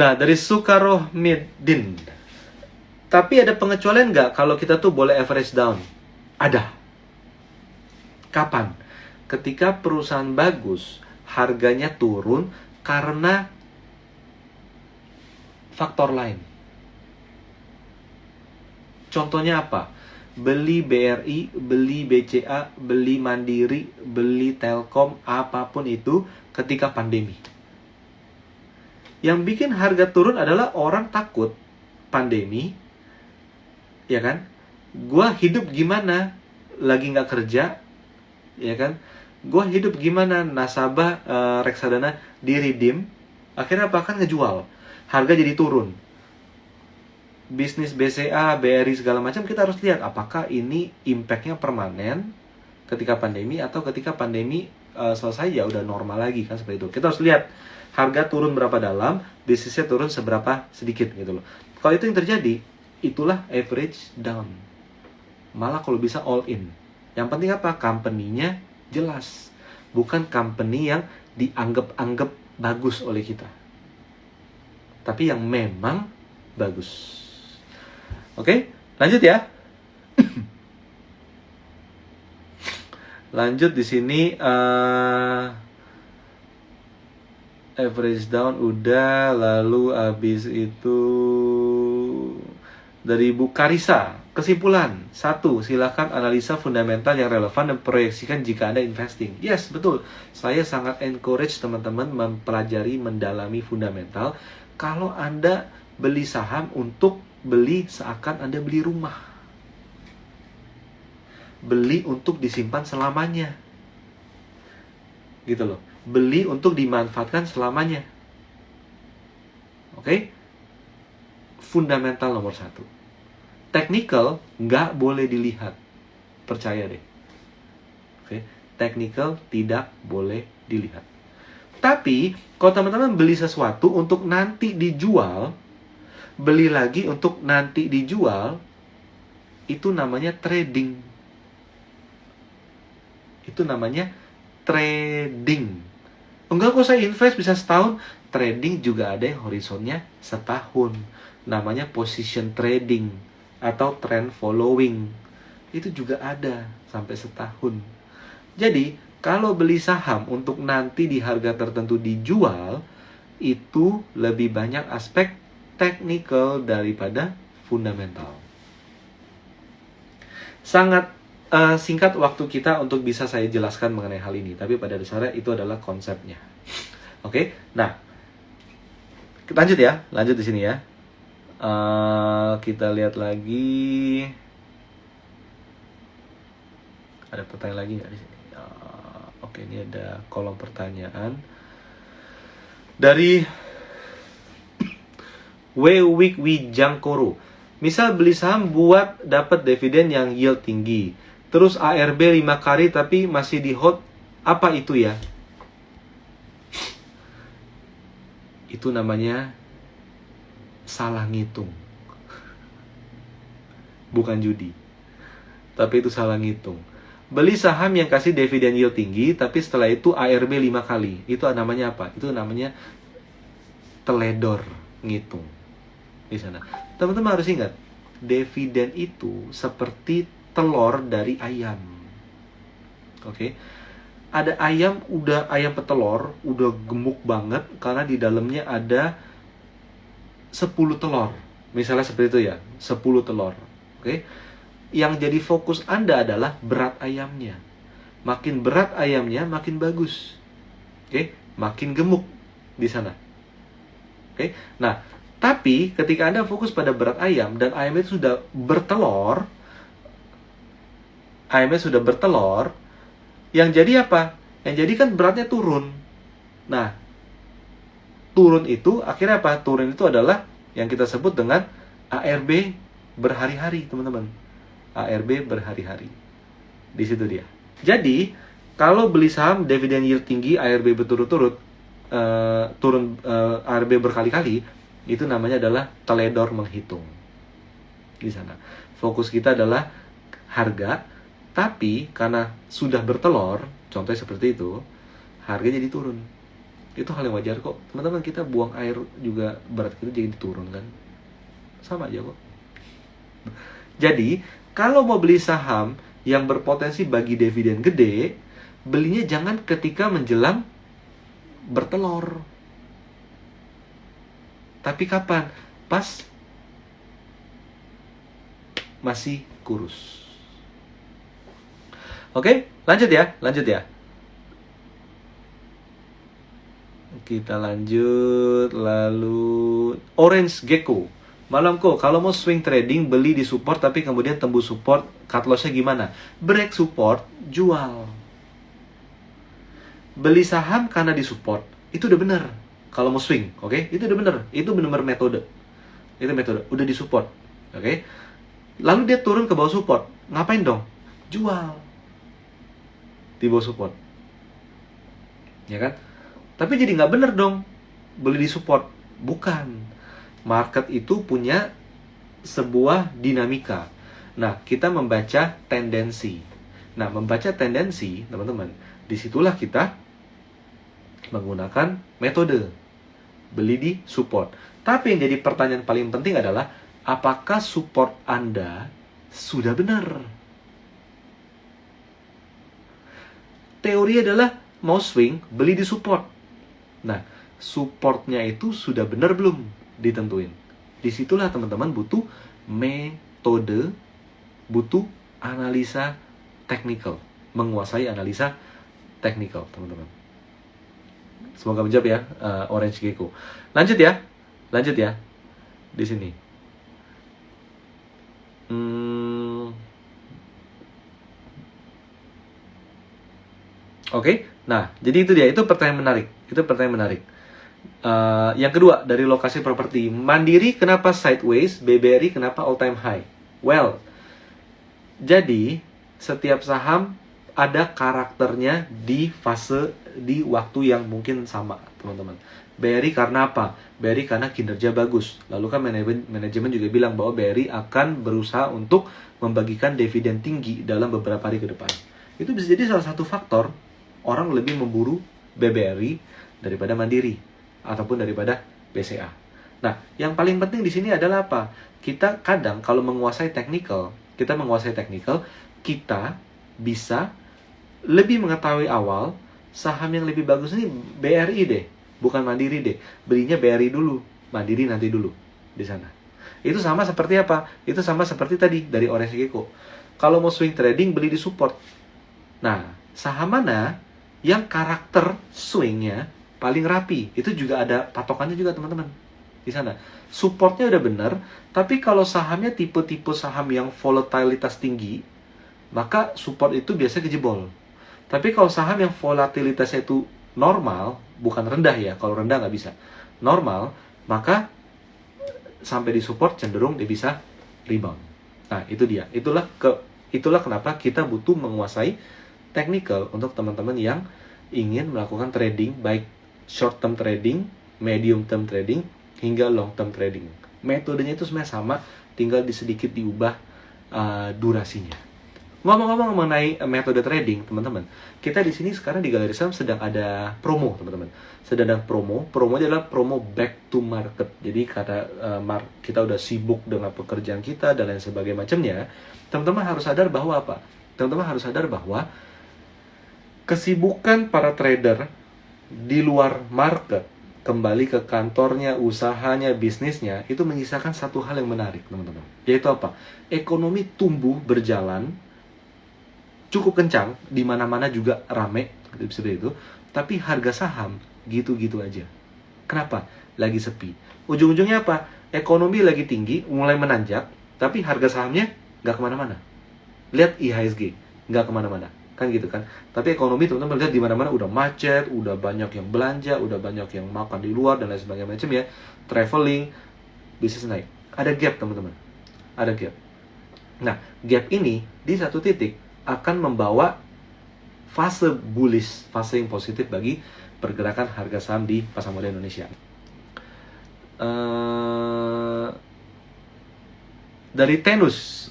Nah, dari Sukarohmedin. Tapi ada pengecualian nggak kalau kita tuh boleh average down? Ada. Kapan? Ketika perusahaan bagus, harganya turun karena faktor lain. Contohnya apa? Beli BRI, beli BCA, beli Mandiri, beli Telkom, apapun itu ketika pandemi. Yang bikin harga turun adalah orang takut pandemi, ya kan? Gua hidup gimana? Lagi nggak kerja, ya kan? Gua hidup gimana? Nasabah reksadana di redeem, akhirnya apa? Kan ngejual, harga jadi turun. Bisnis BCA, BRI segala macam, kita harus lihat apakah ini impact-nya permanen ketika pandemi atau ketika pandemi selesai ya udah normal lagi kan, seperti itu. Kita harus lihat harga turun berapa dalam, bisnisnya turun seberapa sedikit gitu loh. Kalau itu yang terjadi, itulah average down. Malah kalau bisa all in. Yang penting apa? Company-nya jelas. Bukan company yang dianggap-anggap bagus oleh kita, tapi yang memang bagus. Oke, lanjut ya. Lanjut di sini average down udah, lalu habis itu dari Bu Karisa. Kesimpulan, 1, silakan analisa fundamental yang relevan dan proyeksikan jika Anda investing. Yes, betul. Saya sangat encourage teman-teman mempelajari, mendalami fundamental. Kalau Anda beli saham untuk beli seakan Anda beli rumah. Beli untuk disimpan selamanya. Gitu loh. Beli untuk dimanfaatkan selamanya. Oke? Fundamental nomor 1. Technical nggak boleh dilihat. Percaya deh. Oke? Technical tidak boleh dilihat. Tapi, kalau teman-teman beli sesuatu untuk nanti dijual, beli lagi untuk nanti dijual, itu namanya trading. Itu namanya trading. Enggak kok, saya invest bisa setahun. Trading juga ada yang horizonnya setahun. Namanya position trading atau trend following. Itu juga ada sampai setahun. Jadi, kalau beli saham untuk nanti di harga tertentu dijual, itu lebih banyak aspek technical daripada fundamental. Sangat singkat waktu kita untuk bisa saya jelaskan mengenai hal ini, tapi pada dasarnya itu adalah konsepnya. Oke, nah lanjut ya, lanjut di sini ya. Kita lihat lagi, ada pertanyaan lagi nggak di sini? Oke, ini ada kolom pertanyaan dari Wewikwijangkoro. Misal beli saham buat dapat dividen yang yield tinggi, terus ARB 5 kali tapi masih di hold, apa itu ya? Itu namanya salah ngitung. Bukan judi, tapi itu salah ngitung. Beli saham yang kasih dividen yield tinggi, tapi setelah itu ARB 5 kali. Itu namanya apa? Itu namanya teledor ngitung. Di sana, teman-teman harus ingat, dividen itu seperti telur dari ayam. Oke? Ada ayam, ayam petelur, udah gemuk banget karena di dalamnya ada 10 telur. Misalnya seperti itu ya, 10 telur. Oke? Yang jadi fokus Anda adalah berat ayamnya. Makin berat ayamnya, makin bagus. Oke? Makin gemuk di sana. Oke? Nah, tapi ketika Anda fokus pada berat ayam dan ayamnya sudah bertelur, yang jadi apa? Yang jadi kan beratnya turun. Nah, turun itu akhirnya apa? Turun itu adalah yang kita sebut dengan ARB berhari-hari, teman-teman. ARB berhari-hari. Di situ dia. Jadi, kalau beli saham dividen yield tinggi, ARB berturut-turut, turun ARB berkali-kali, itu namanya adalah teledor menghitung. Di sana fokus kita adalah harga, tapi karena sudah bertelur, contohnya seperti itu, harga jadi turun. Itu hal yang wajar kok. Teman-teman, kita buang air juga berat kita jadi turun kan. Sama aja kok. Jadi, kalau mau beli saham yang berpotensi bagi dividen gede, belinya jangan ketika menjelang bertelur. Tapi kapan? Pas masih kurus. Oke, lanjut ya. Kita lanjut. Lalu Orange Gecko. Malam kok, kalau mau swing trading, beli di support tapi kemudian tembus support, cut loss-nya gimana? Break support, jual. Beli saham karena di support, itu udah bener. Kalau mau swing, oke? Itu udah bener. Itu bener-bener metode. Itu metode, udah di support, oke? Lalu dia turun ke bawah support, ngapain dong? Jual. Di bawah support. Ya kan? Tapi jadi nggak bener dong, beli di support. Bukan. Market itu punya sebuah dinamika. Nah, kita membaca tendensi. Nah, membaca tendensi, teman-teman, disitulah kita menggunakan metode beli di support. Tapi yang jadi pertanyaan paling penting adalah, apakah support Anda sudah benar? Teori adalah mau swing, beli di support. Nah, supportnya itu sudah benar belum? Ditentuin. Disitulah teman-teman butuh metode, butuh analisa teknikal, menguasai analisa teknikal, teman-teman. Semoga menjawab ya, Orange Gecko. Lanjut ya, di sini. Oke, nah jadi itu dia, itu pertanyaan menarik. Yang kedua, dari lokasi properti, Mandiri kenapa sideways, BBRI kenapa all time high? Well, jadi setiap saham ada karakternya di fase, di waktu yang mungkin sama, teman-teman. BRI karena apa? BRI karena kinerja bagus. Lalu kan manajemen juga bilang bahwa BRI akan berusaha untuk membagikan dividen tinggi dalam beberapa hari ke depan. Itu bisa jadi salah satu faktor orang lebih memburu BBRI daripada Mandiri ataupun daripada BCA. Nah, yang paling penting di sini adalah apa? Kita kadang kalau menguasai teknikal, kita bisa lebih mengetahui awal saham yang lebih bagus ini BRI deh, bukan Mandiri deh. Belinya BRI dulu, Mandiri nanti dulu di sana. Itu sama seperti apa? Itu sama seperti tadi dari Orange Gecko. Kalau mau swing trading, beli di support. Nah, saham mana yang karakter swingnya paling rapi? Itu juga ada patokannya juga, teman-teman. Di sana. Supportnya udah bener, tapi kalau sahamnya tipe-tipe saham yang volatilitas tinggi, maka support itu biasanya kejebol. Tapi kalau saham yang volatilitasnya itu normal, bukan rendah ya, kalau rendah nggak bisa, normal, maka sampai di support cenderung dia bisa rebound. Nah, itu dia. Itulah kenapa kita butuh menguasai technical untuk teman-teman yang ingin melakukan trading, baik short term trading, medium term trading, hingga long term trading. Metodenya itu sebenarnya sama, tinggal sedikit diubah durasinya. Ngomong-ngomong mengenai metode trading, teman-teman, kita di sini sekarang di Galeri Saham sedang ada promo, teman-teman. Sedang ada promonya adalah promo back to market. Jadi karena kita udah sibuk dengan pekerjaan kita dan lain sebagainya macamnya, teman-teman harus sadar bahwa apa? Teman-teman harus sadar bahwa kesibukan para trader di luar market, kembali ke kantornya, usahanya, bisnisnya, itu menyisakan satu hal yang menarik, teman-teman. Yaitu apa? Ekonomi tumbuh berjalan cukup kencang, di mana-mana juga rame, seperti itu. Tapi harga saham gitu-gitu aja. Kenapa? Lagi sepi. Ujung-ujungnya apa? Ekonomi lagi tinggi, mulai menanjak, tapi harga sahamnya nggak kemana-mana. Lihat IHSG, nggak kemana-mana. Kan gitu kan. Tapi ekonomi teman-teman lihat di mana-mana udah macet, udah banyak yang belanja, udah banyak yang makan di luar dan lain sebagainya macam ya. Traveling, bisnis naik. Ada gap, teman-teman. Ada gap. Nah, gap ini di satu titik akan membawa fase bullish, fase yang positif bagi pergerakan harga saham di pasar modal Indonesia. Dari Tenus,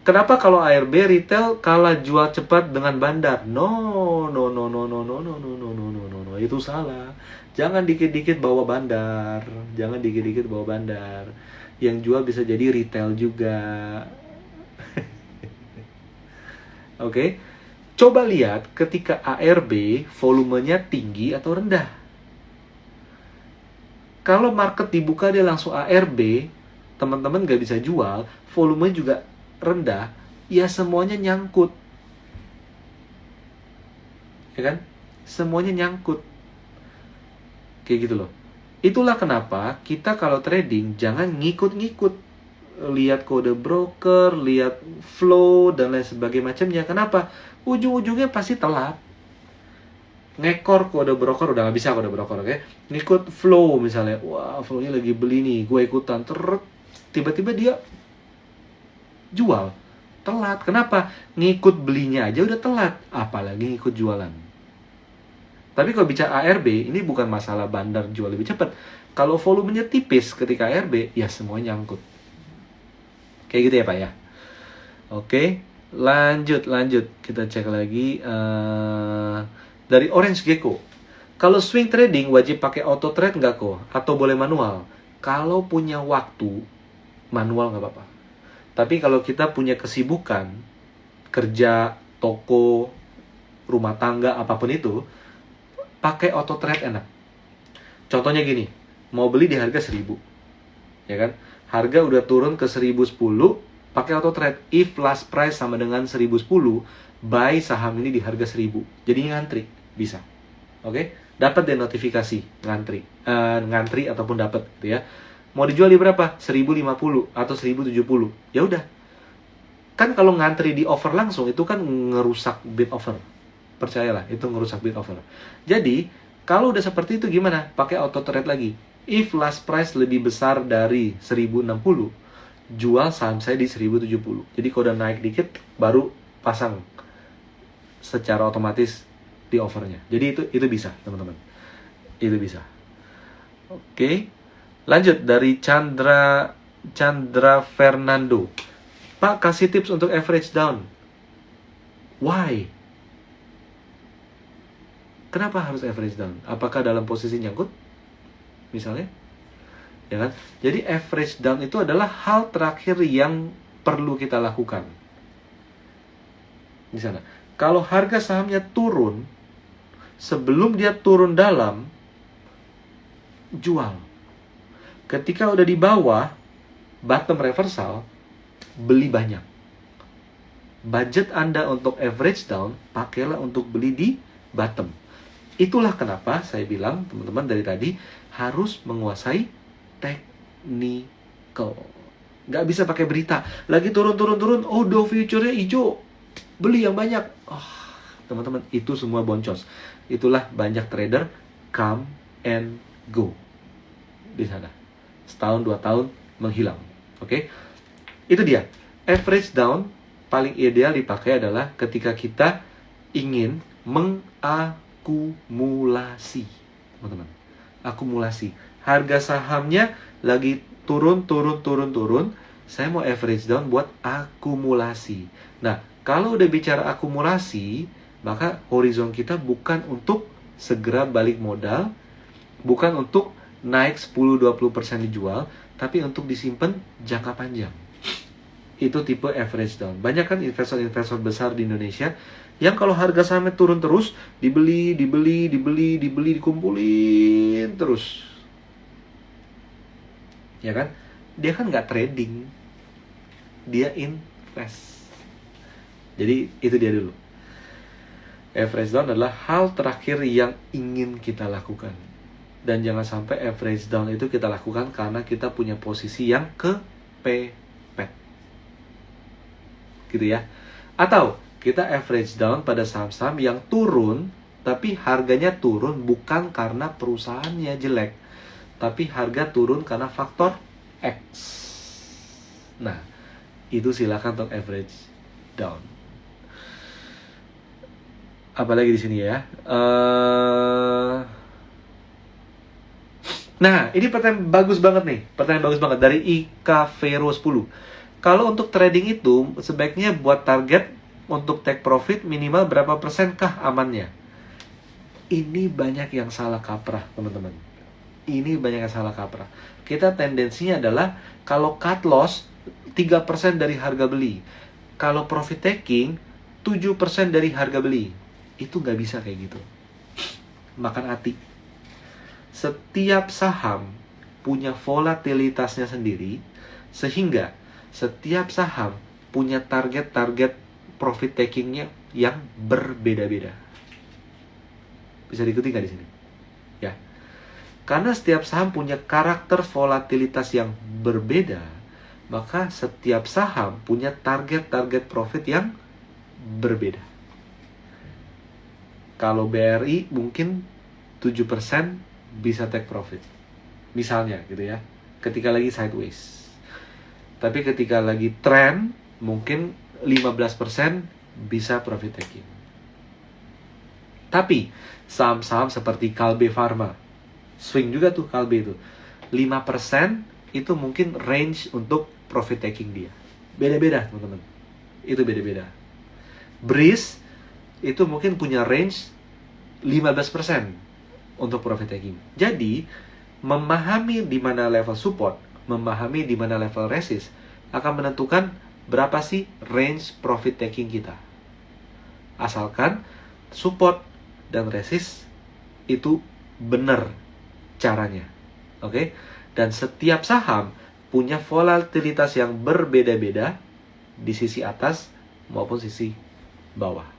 kenapa kalau ARB retail kalah jual cepat dengan bandar? No. itu salah. Jangan dikit-dikit bawa bandar. Jangan dikit-dikit bawa bandar. Yang jual bisa jadi retail juga. Oke. Coba lihat ketika ARB volumenya tinggi atau rendah. Kalau market dibuka dia langsung ARB, teman-teman gak bisa jual, volumenya juga rendah, ya semuanya nyangkut. Ya kan? Semuanya nyangkut. Kayak gitu loh. Itulah kenapa kita kalau trading jangan ngikut-ngikut. Lihat kode broker, lihat flow, dan lain sebagainya macamnya. Kenapa? Ujung-ujungnya pasti telat. Ngekor kode broker, udah gak bisa kode broker, oke? Ngikut flow misalnya. Wah, flow-nya lagi beli nih, gue ikutan. Tiba-tiba dia jual. Telat. Kenapa? Ngikut belinya aja udah telat. Apalagi ngikut jualan. Tapi kalau bicara ARB, ini bukan masalah bandar jual lebih cepat. Kalau volumenya tipis ketika ARB, ya semuanya nyangkut. Kayak gitu ya Pak ya. Oke, lanjut. Kita cek lagi. Dari Orange Gecko. Kalau swing trading wajib pakai auto trade nggak kok? Atau boleh manual? Kalau punya waktu, manual nggak apa-apa. Tapi kalau kita punya kesibukan, kerja, toko, rumah tangga, apapun itu, pakai auto trade enak. Contohnya gini, mau beli di harga 1000, ya kan? Harga udah turun ke 1010, pakai auto trade. If last price sama dengan 1010, buy saham ini di harga 1000. Jadi ngantri, bisa. Oke? Dapat deh notifikasi ngantri ataupun dapat gitu ya. Mau dijual di berapa? 1050 atau 1070. Ya udah. Kan kalau ngantri di offer langsung itu kan ngerusak bid offer. Percayalah, itu ngerusak bid offer. Jadi, kalau udah seperti itu gimana? Pakai auto trade lagi. If last price lebih besar dari 1060, jual saham saya di 1070. Jadi kalau udah naik dikit, baru pasang secara otomatis di offernya. Jadi itu bisa, teman-teman. Itu bisa. Oke. Lanjut dari Chandra Fernando. Pak, kasih tips untuk average down. Why? Kenapa harus average down? Apakah dalam posisi nyangkut? Misalnya, ya kan? Jadi average down itu adalah hal terakhir yang perlu kita lakukan di sana. Kalau harga sahamnya turun, sebelum dia turun dalam, jual. Ketika udah di bawah, bottom reversal, beli banyak. Budget Anda untuk average down, pakailah untuk beli di bottom. Itulah kenapa saya bilang, teman-teman dari tadi, harus menguasai technical. Nggak bisa pakai berita. Lagi turun, oh Dow future-nya hijau. Beli yang banyak. Teman-teman, itu semua boncos. Itulah banyak trader come and go di sana. Setahun, 2 tahun, menghilang. Oke? Itu dia. Average down paling ideal dipakai adalah ketika kita ingin mengakumulasi. Teman-teman. Akumulasi. Harga sahamnya lagi turun. Saya mau average down buat akumulasi. Nah, kalau udah bicara akumulasi, maka horizon kita bukan untuk segera balik modal, bukan untuk naik 10-20% dijual, tapi untuk disimpan jangka panjang. Itu tipe average down. Banyak kan investor-investor besar di Indonesia yang kalau harga sahamnya turun terus, dibeli, dikumpulin terus. Ya kan? Dia kan nggak trading. Dia invest. Jadi itu dia dulu. Average down adalah hal terakhir yang ingin kita lakukan. Dan jangan sampai average down itu kita lakukan karena kita punya posisi yang kepepet. Gitu ya. Atau kita average down pada saham-saham yang turun, tapi harganya turun bukan karena perusahaannya jelek, tapi harga turun karena faktor X. Nah, itu silakan untuk average down. Apalagi di sini ya. Nah, ini pertanyaan bagus banget nih. Pertanyaan bagus banget dari Ika Vero 10. Kalau untuk trading itu sebaiknya buat target untuk take profit minimal berapa persen kah amannya? Ini banyak yang salah kaprah, teman-teman. Ini banyak yang salah kaprah. Kita tendensinya adalah kalau cut loss 3% dari harga beli. Kalau profit taking 7% dari harga beli. Itu nggak bisa kayak gitu. Makan hati. Setiap saham punya volatilitasnya sendiri, sehingga setiap saham punya target-target profit takingnya yang berbeda-beda. Bisa diikuti nggak di sini? Ya, karena setiap saham punya karakter volatilitas yang berbeda, maka setiap saham punya target-target profit yang berbeda. Kalau BRI mungkin 7% bisa take profit. Misalnya gitu ya, ketika lagi sideways. Tapi ketika lagi trend, mungkin 15% bisa profit taking. Tapi saham-saham seperti Kalbe Pharma, swing juga tuh Kalbe itu, 5% itu mungkin range untuk profit taking dia. Beda-beda teman-teman. Itu beda-beda. Breeze itu mungkin punya range 15% untuk profit taking. Jadi, memahami di mana level support, memahami di mana level resist akan menentukan berapa sih range profit taking kita. Asalkan support dan resist itu benar caranya. Oke? Dan setiap saham punya volatilitas yang berbeda-beda di sisi atas maupun sisi bawah.